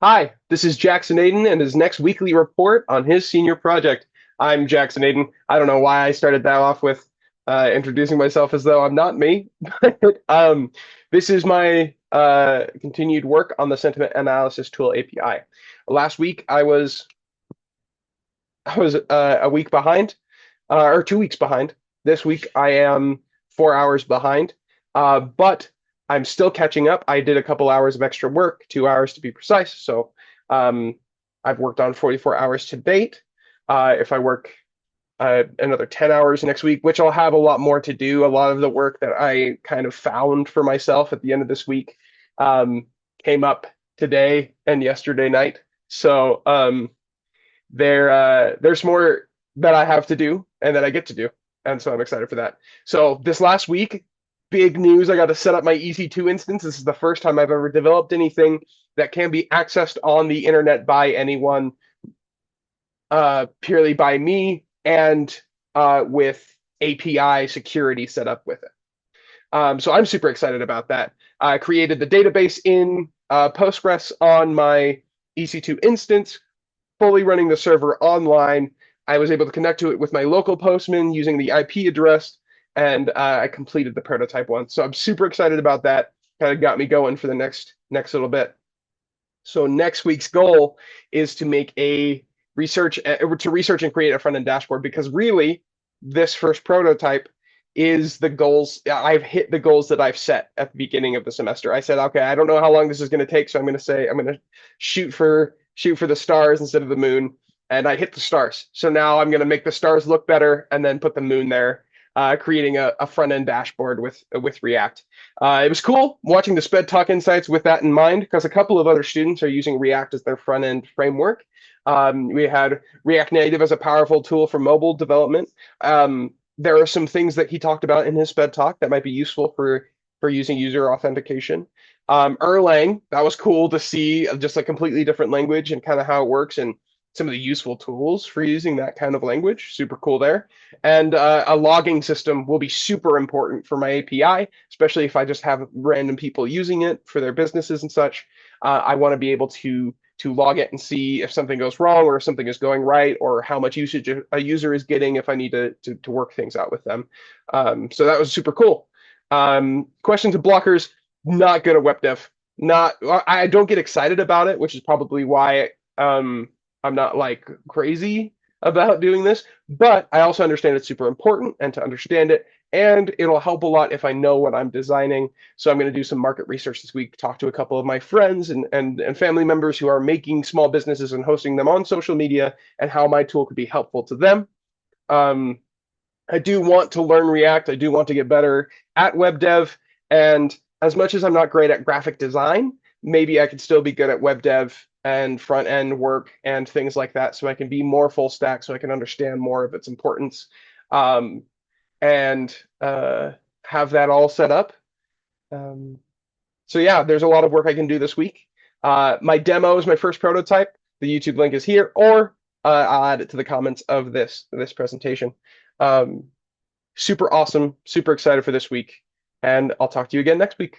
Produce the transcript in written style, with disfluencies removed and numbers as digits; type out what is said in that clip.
Hi, this is Jackson Aiden and his next weekly report on his senior project. I'm Jackson Aiden. I don't know why I started that off with introducing myself as though I'm not me. But, this is my continued work on the sentiment analysis tool API. Last week I was a week behind, or 2 weeks behind. This week I am 4 hours behind, but I'm still catching up. I did a couple hours of extra work, 2 hours to be precise. So um, I've worked on 44 hours to date. If I work another 10 hours next week, which I'll have a lot more to do, a lot of the work that I kind of found for myself at the end of this week um, came up today and yesterday night. So there's more that I have to do and that I get to do, and so I'm excited for that. So this last week, big news! I got to set up my EC2 instance. This is the first time I've ever developed anything that can be accessed on the internet by anyone, purely by me, and with API security set up with it. So I'm super excited about that. I created the database in Postgres on my EC2 instance, fully running the server online. I was able to connect to it with my local postman using the IP address, and I completed the prototype one. So I'm super excited about that. Kind of got me going for the next little bit. So next week's goal is to make a research and create a front end dashboard, because really this first prototype is the goals. I've hit the goals that I've set at the beginning of the semester. I said, okay, I don't know how long this is going to take, so I'm going to shoot for the stars instead of the moon, and I hit the stars. So now I'm going to make the stars look better and then put the moon there, creating a front end dashboard with React. It was cool watching the Sped Talk Insights with that in mind, because a couple of other students are using React as their front end framework. We had React Native as a powerful tool for mobile development. There are some things that he talked about in his Sped Talk that might be useful for using user authentication. Erlang, that was cool to see just a completely different language and kind of how it works, and some of the useful tools for using that kind of language. Super cool there. And a logging system will be super important for my API, especially if I just have random people using it for their businesses and such. I want to be able to log it and see if something goes wrong or if something is going right, or how much usage a user is getting if I need to work things out with them. So that was super cool. Questions and blockers, not good at web dev. Not I don't get excited about it, which is probably why I'm not like crazy about doing this, but I also understand it's super important and to understand it, and it'll help a lot if I know what I'm designing. So I'm going to do some market research this week, talk to a couple of my friends and family members who are making small businesses and hosting them on social media, and how my tool could be helpful to them. Um, I do want to learn React. I do want to get better at web dev. And as much as I'm not great at graphic design, maybe I could still be good at web dev and front end work and things like that. So I can be more full stack, so I can understand more of its importance, um, and have that all set up. Um, so yeah, there's a lot of work I can do this week. My demo is my first prototype. The YouTube link is here, or I'll add it to the comments of this presentation. Um, Super awesome, super excited for this week, and I'll talk to you again next week.